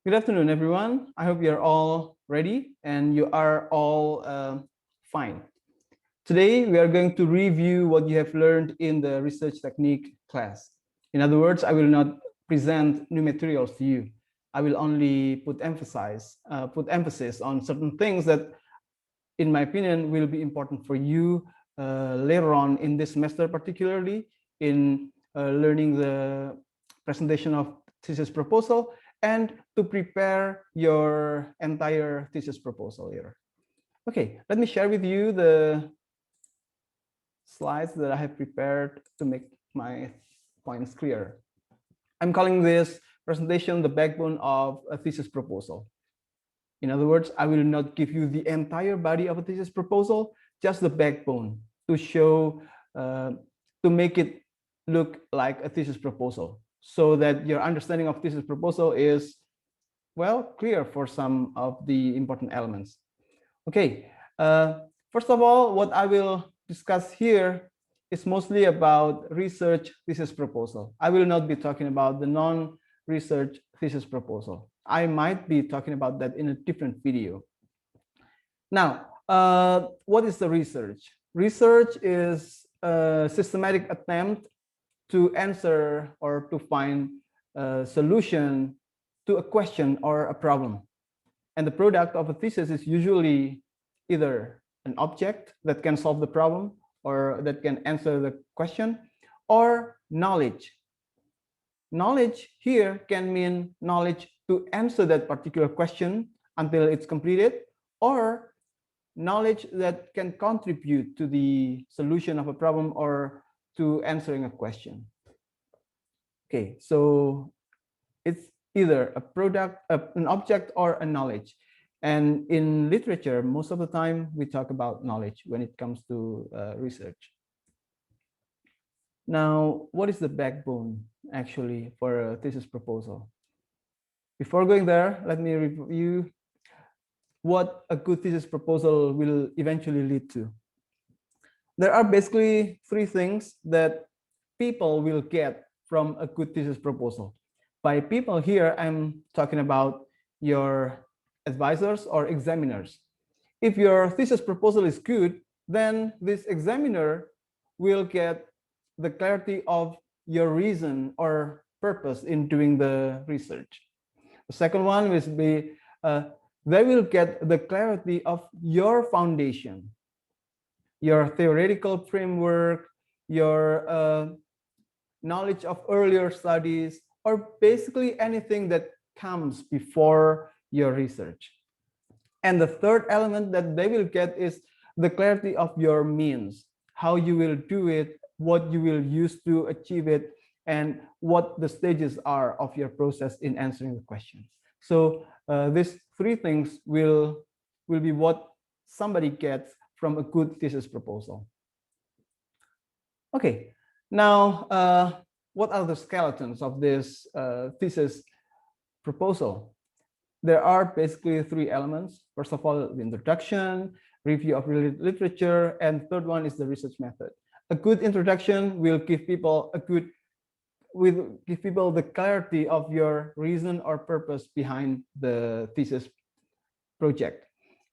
Good afternoon, everyone. I hope you're all ready and you are all fine. Today, we are going to review what you have learned in the research technique class. In other words, I will not present new materials to you. I will only put emphasis on certain things that, in my opinion, will be important for you later on in this semester, particularly in learning the presentation of thesis proposal and to prepare your entire thesis proposal here. Okay, let me share with you the slides that I have prepared to make my points clear. I'm calling this presentation the backbone of a thesis proposal. In other words, I will not give you the entire body of a thesis proposal, just the backbone to show, to make it look like a thesis proposal so that your understanding of thesis proposal is, well, clear for some of the important elements. Okay, first of all, what I will discuss here is mostly about research thesis proposal. I will not be talking about the non-research thesis proposal. I might be talking about that in a different video. Now, what is the research? Research is a systematic attempt to answer or to find a solution to a question or a problem. And the product of a thesis is usually either an object that can solve the problem or that can answer the question, or knowledge. Knowledge here can mean knowledge to answer that particular question until it's completed, or knowledge that can contribute to the solution of a problem or to answering a question. Okay, so it's either a product, an object, or a knowledge. And in literature, most of the time, we talk about knowledge when it comes to research. Now, what is the backbone actually for a thesis proposal? Before going there, let me review what a good thesis proposal will eventually lead to. There are basically three things that people will get from a good thesis proposal. By people here, I'm talking about your advisors or examiners. If your thesis proposal is good, then this examiner will get the clarity of your reason or purpose in doing the research. The second one will be they will get the clarity of your foundation, your theoretical framework, your knowledge of earlier studies, or basically anything that comes before your research. And the third element that they will get is the clarity of your means, how you will do it, what you will use to achieve it, and what the stages are of your process in answering the questions. So these three things will be what somebody gets from a good thesis proposal. Okay, now what are the skeletons of this thesis proposal? There are basically three elements. First of all, the introduction, review of related literature, and third one is the research method. A good introduction will give people the clarity of your reason or purpose behind the thesis project.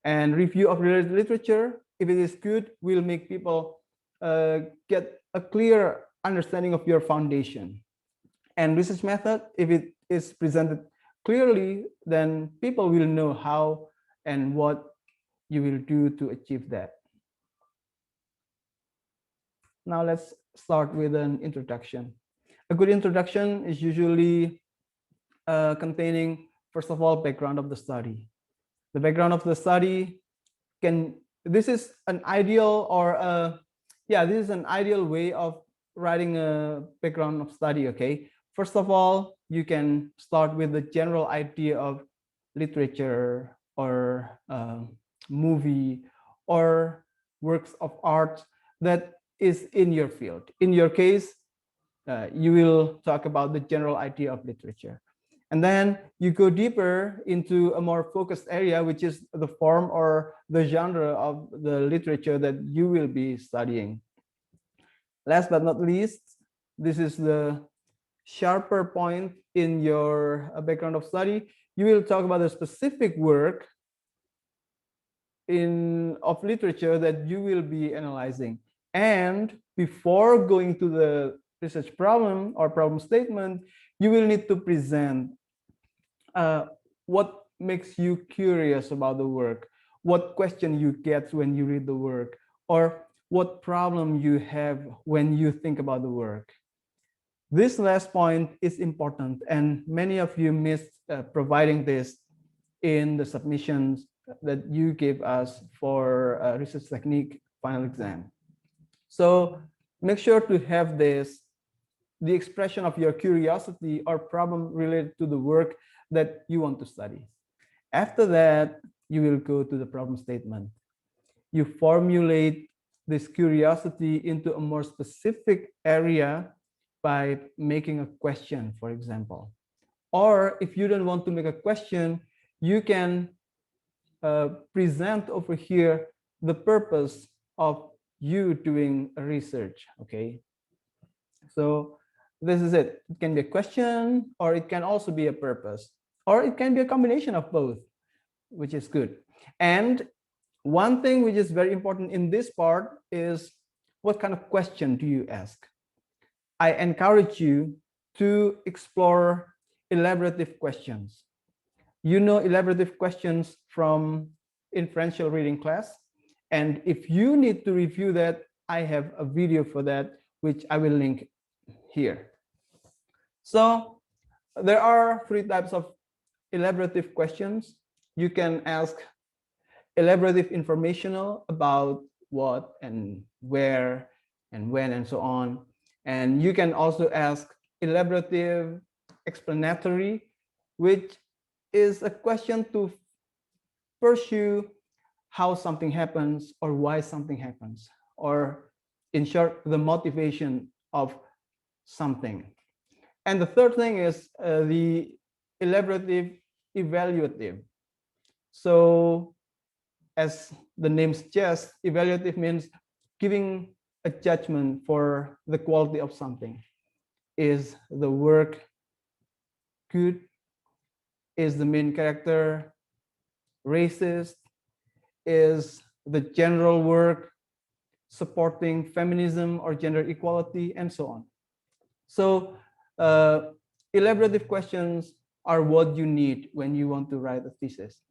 And review of related literature, if it is good, will make people get a clear understanding of your foundation. And research method, if it is presented clearly, then people will know how and what you will do to achieve that. Now let's start with an introduction. A good introduction is usually containing, first of all, background of the study. The background of the study this is an ideal this is an ideal way of writing a background of study, okay? First of all, you can start with the general idea of literature or movie or works of art that is in your field. In your case, you will talk about the general idea of literature. And then you go deeper into a more focused area, which is the form or the genre of the literature that you will be studying. Last but not least, this is the sharper point in your background of study, you will talk about a specific work of literature that you will be analyzing. And before going to the research problem or problem statement, you will need to present what makes you curious about the work, what question you get when you read the work, or what problem you have when you think about the work. This last point is important, and many of you missed providing this in the submissions that you gave us for research technique final exam. So make sure to have this, the expression of your curiosity or problem related to the work that you want to study. After that, you will go to the problem statement. You formulate this curiosity into a more specific area by making a question, for example. Or if you don't want to make a question, you can present over here the purpose of you doing research, okay? So this is it. It can be a question, or it can also be a purpose, or it can be a combination of both, which is good. And one thing which is very important in this part is what kind of question do you ask? I encourage you to explore elaborative questions. You know elaborative questions from inferential reading class. And if you need to review that, I have a video for that, which I will link here. So there are three types of elaborative questions. You can ask elaborative informational about what and where and when and so on. And you can also ask elaborative explanatory, which is a question to pursue how something happens or why something happens, or in short, the motivation of something. And the third thing is the elaborative evaluative. So as the name suggests, evaluative means giving a judgment for the quality of something. Is the work good? Is the main character racist? Is the general work supporting feminism or gender equality, and so on? So elaborative questions are what you need when you want to write a thesis.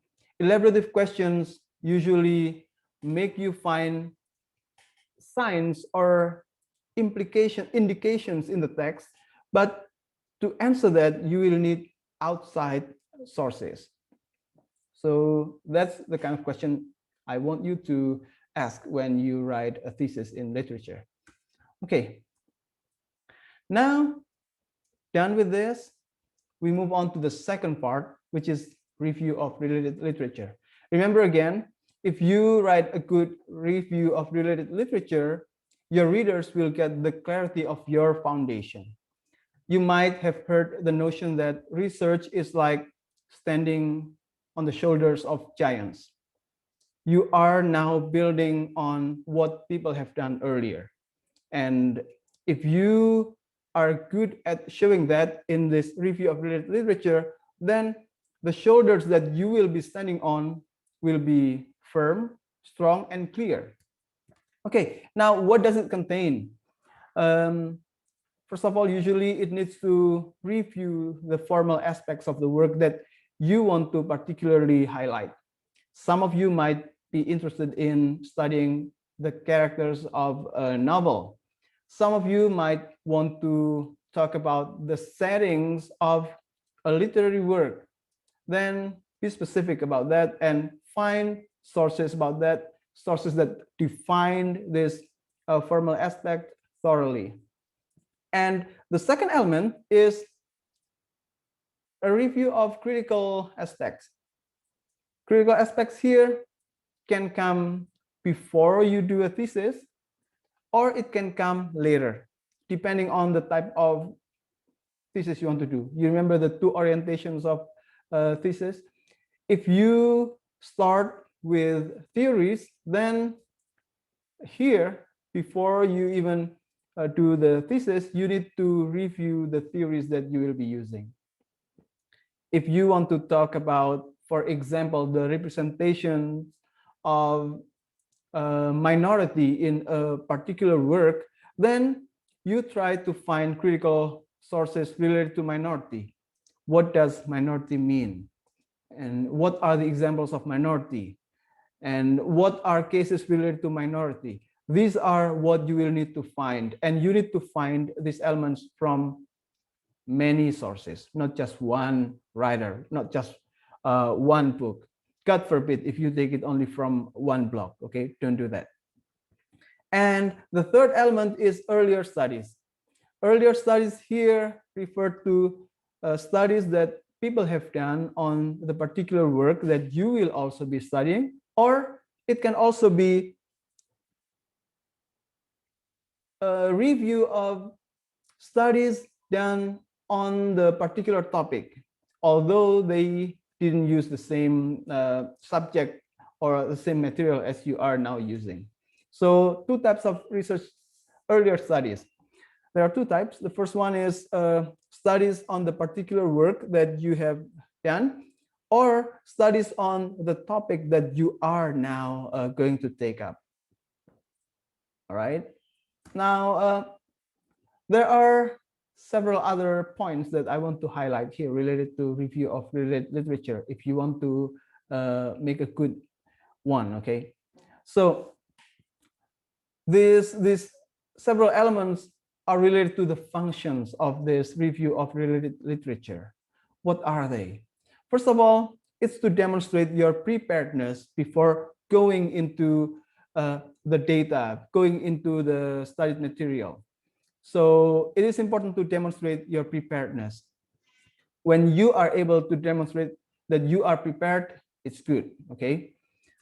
Elaborative questions usually make you find signs or indications in the text, but to answer that, you will need outside sources. So that's the kind of question I want you to ask when you write a thesis in literature. Okay. Now, done with this, we move on to the second part, which is review of related literature. Remember again, if you write a good review of related literature, your readers will get the clarity of your foundation. You might have heard the notion that research is like standing on the shoulders of giants. You are now building on what people have done earlier. And if you are good at showing that in this review of related literature, then the shoulders that you will be standing on will be firm, strong, and clear. Okay, now what does it contain? First of all, usually it needs to review the formal aspects of the work that you want to particularly highlight. Some of you might be interested in studying the characters of a novel. Some of you might want to talk about the settings of a literary work. Then be specific about that and find sources about that, sources that define this formal aspect thoroughly. And the second element is a review of critical aspects. Critical aspects here can come before you do a thesis, or it can come later, depending on the type of thesis you want to do. You remember the two orientations of thesis? If you start with theories, then here, before you even to the thesis, you need to review the theories that you will be using. If you want to talk about, for example, the representation of a minority in a particular work, then you try to find critical sources related to minority. What does minority mean? And what are the examples of minority? And what are cases related to minority? These are what you will need to find. And you need to find these elements from many sources, not just one writer, not just one book. God forbid if you take it only from one blog, okay? Don't do that. And the third element is earlier studies. Earlier studies here refer to studies that people have done on the particular work that you will also be studying, or it can also be a review of studies done on the particular topic, although they didn't use the same subject or the same material as you are now using. So two types of research earlier studies. There are two types. The first one is studies on the particular work that you have done, or studies on the topic that you are now going to take up. All right. Now, there are several other points that I want to highlight here related to review of related literature, if you want to make a good one, okay? So these several elements are related to the functions of this review of related literature. What are they? First of all, it's to demonstrate your preparedness before going into the data, going into the studied material. So it is important to demonstrate your preparedness. When you are able to demonstrate that you are prepared, it's good, okay?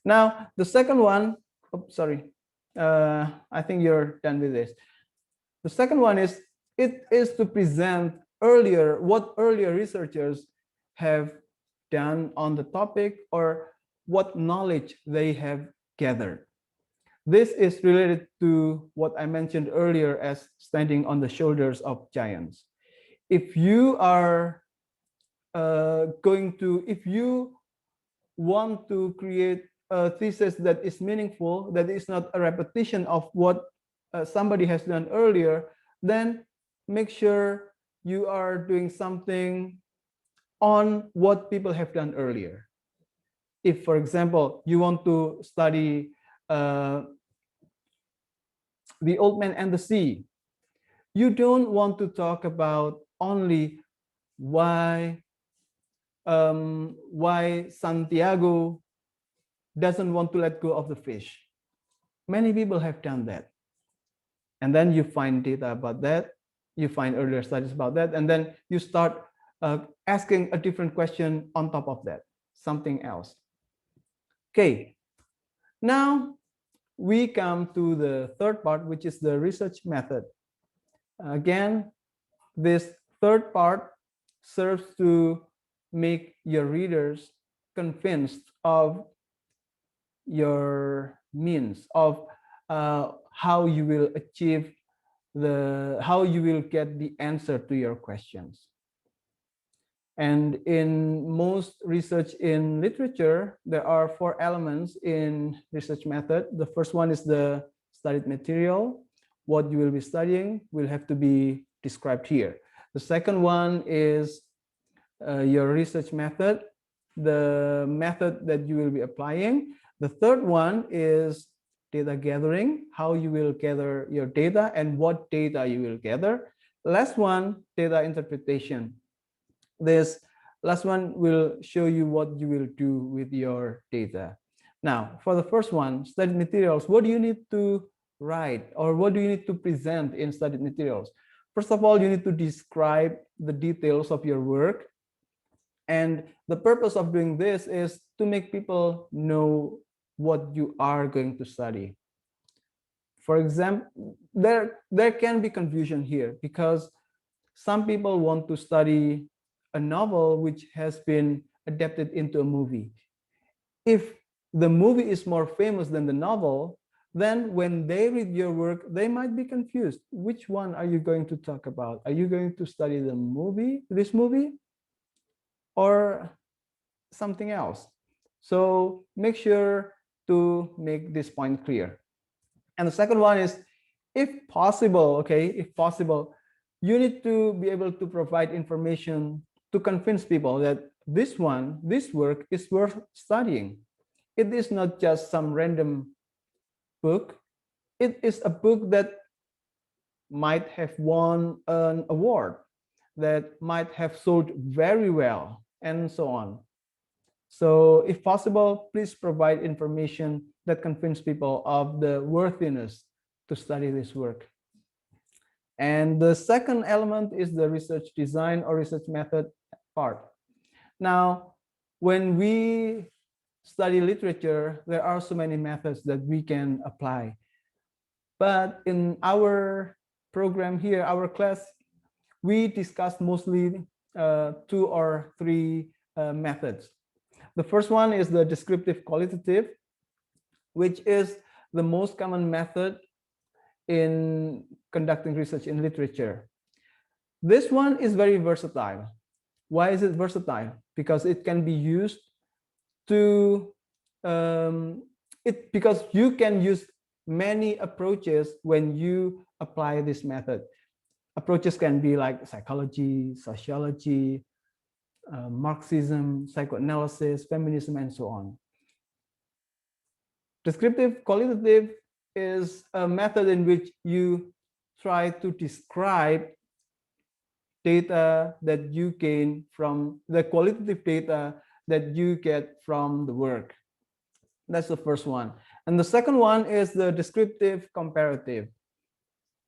Now, the second one, oh, sorry, I think you're done with this. The second one is, it is to present what earlier researchers have done on the topic or what knowledge they have gathered. This is related to what I mentioned earlier as standing on the shoulders of giants. If you are if you want to create a thesis that is meaningful, that is not a repetition of what somebody has done earlier, then make sure you are doing something on what people have done earlier. If, for example, you want to study The Old Man and the Sea, you don't want to talk about only why Santiago doesn't want to let go of the fish. Many people have done that. And then you find data about that, you find earlier studies about that, and then you start asking a different question on top of that, something else. Okay, now we come to the third part, which is the research method. Again, this third part serves to make your readers convinced of your means, of how you will achieve how you will get the answer to your questions. And in most research in literature, there are 4 elements in research method. The first one is the studied material. What you will be studying will have to be described here. The second one is your research method, the method that you will be applying. The third one is data gathering, how you will gather your data and what data you will gather. Last one, data interpretation. This last one will show you what you will do with your data. Now, for the first one, studied materials, what do you need to write or what do you need to present in studied materials? First of all, you need to describe the details of your work. And the purpose of doing this is to make people know what you are going to study. For example, there can be confusion here because some people want to study a novel which has been adapted into a movie. If the movie is more famous than the novel, then when they read your work, they might be confused. Which one are you going to talk about? Are you going to study this movie, or something else? So make sure to make this point clear. And the second one is, if possible, okay, if possible, you need to be able to provide information to convince people that this work is worth studying. It is not just some random book. It is a book that might have won an award, that might have sold very well, and so on. So if possible, please provide information that convince people of the worthiness to study this work. And the second element is the research design or research method part. Now, when we study literature, there are so many methods that we can apply. But in our program here, our class, we discussed mostly 2 or 3 methods. The first one is the descriptive qualitative, which is the most common method in conducting research in literature. This one is very versatile. Why is it versatile? Because it can be used to because you can use many approaches when you apply this method. Approaches can be like psychology, sociology, Marxism, psychoanalysis, feminism, and so on. Descriptive qualitative is a method in which you try to describe data that you gain from the qualitative data that you get from the work. That's the first one. And the second one is the descriptive comparative.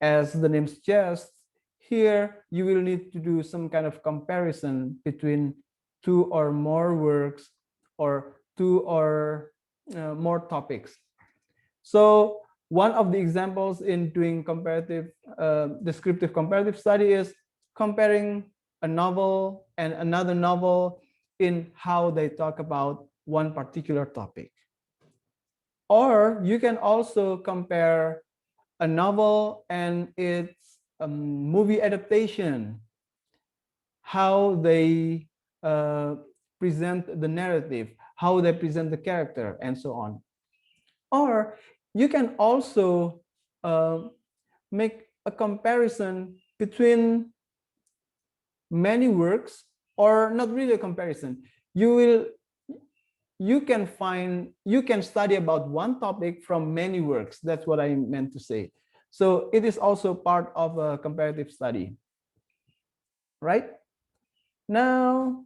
As the name suggests, here you will need to do some kind of comparison between 2 or more works or 2 or more topics. So one of the examples in doing descriptive comparative study is comparing a novel and another novel in how they talk about one particular topic. Or you can also compare a novel and its movie adaptation, how they present the narrative, how they present the character, and so on. Or you can also make a comparison between many works, or not really a comparison. You can study about one topic from many works. That's what I meant to say. So it is also part of a comparative study, right? Now,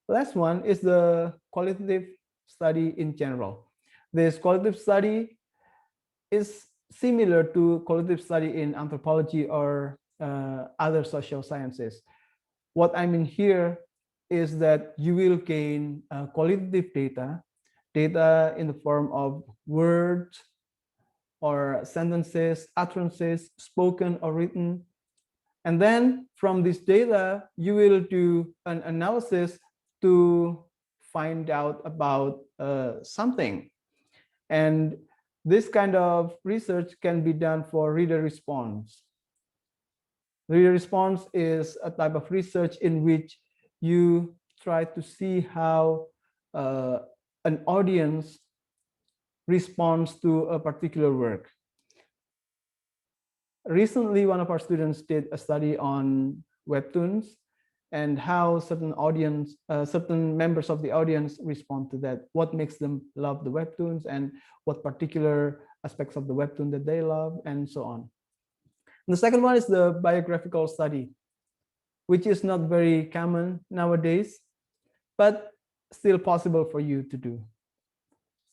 last one is the qualitative study in general. This qualitative study is similar to qualitative study in anthropology or other social sciences. What I mean here is that you will gain qualitative data in the form of words or sentences, utterances, spoken or written. And then from this data, you will do an analysis to find out about something. And this kind of research can be done for reader response. Reader response is a type of research in which you try to see how an audience responds to a particular work. Recently, one of our students did a study on webtoons and how certain members of the audience respond to that, what makes them love the webtoons and what particular aspects of the webtoon that they love, and so on. And the second one is the biographical study, which is not very common nowadays, but still possible for you to do.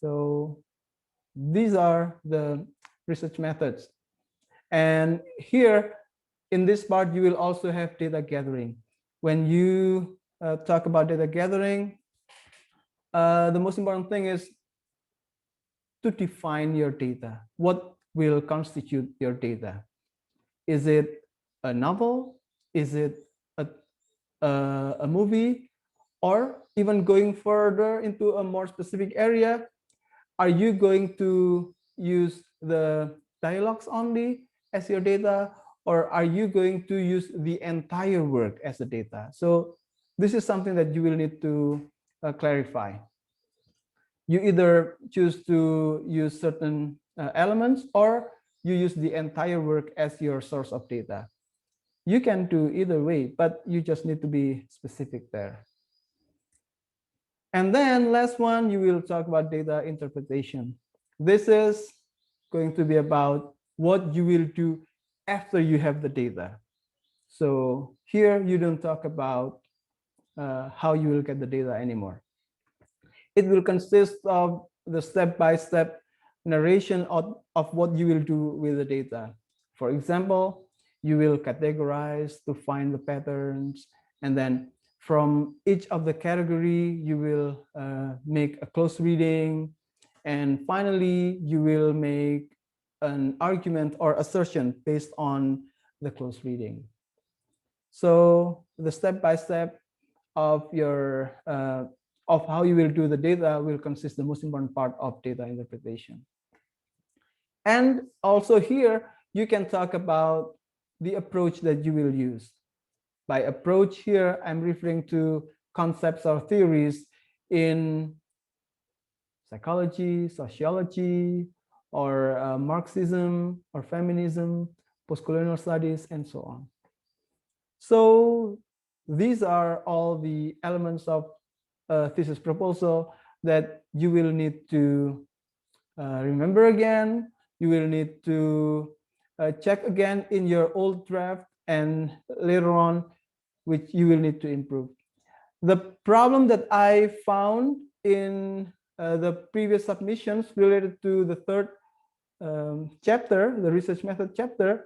So these are the research methods. And here in this part, you will also have data gathering. When you talk about data gathering, the most important thing is to define your data. What will constitute your data? Is it a novel? Is it a movie? Or even going further into a more specific area, Are you going to use the dialogues only as your data, or are you going to use the entire work as the data? So this is something that you will need to clarify. You either choose to use certain elements, or you use the entire work as your source of data. You can do either way, but you just need to be specific there. And then last one, you will talk about data interpretation. This is going to be about what you will do after you have the data. So here you don't talk about how you will get the data anymore. It will consist of the step-by-step narration of what you will do with the data. For example, you will categorize to find the patterns, and then from each of the category, you will make a close reading, and finally, you will make an argument or assertion based on the close reading. So the step-by-step of your of how you will do the data will consist the most important part of data interpretation. And also here, you can talk about the approach that you will use. By approach here, I'm referring to concepts or theories in psychology, sociology, or Marxism, or feminism, postcolonial studies, and so on. So these are all the elements of a thesis proposal that you will need to remember again. You will need to check again in your old draft, and later on, which you will need to improve. The problem that I found in the previous submissions related to the third chapter, the research method chapter,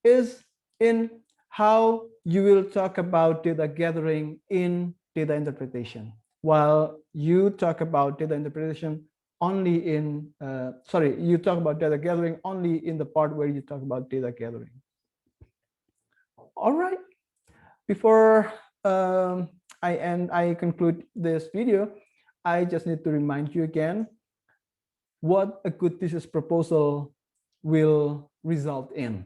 is in how you will talk about data gathering in data interpretation, while you talk about data interpretation only in, you talk about data gathering only in the part where you talk about data gathering. All right, before I conclude this video, I just need to remind you again what a good thesis proposal will result in.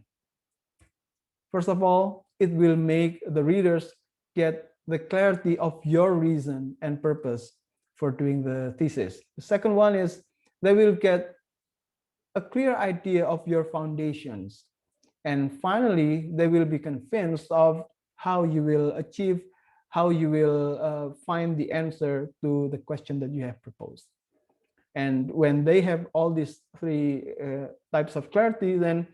First of all, it will make the readers get the clarity of your reason and purpose for doing the thesis. The second one is they will get a clear idea of your foundations. And finally, they will be convinced of how you will achieve, how you will find the answer to the question that you have proposed. And when they have all these three types of clarity, then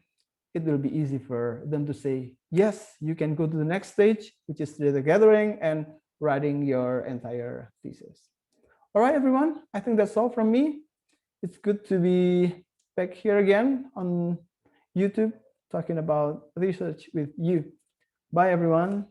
it will be easy for them to say, yes, you can go to the next stage, which is data gathering and writing your entire thesis. All right, everyone, I think that's all from me. It's good to be back here again on YouTube talking about research with you. Bye, everyone.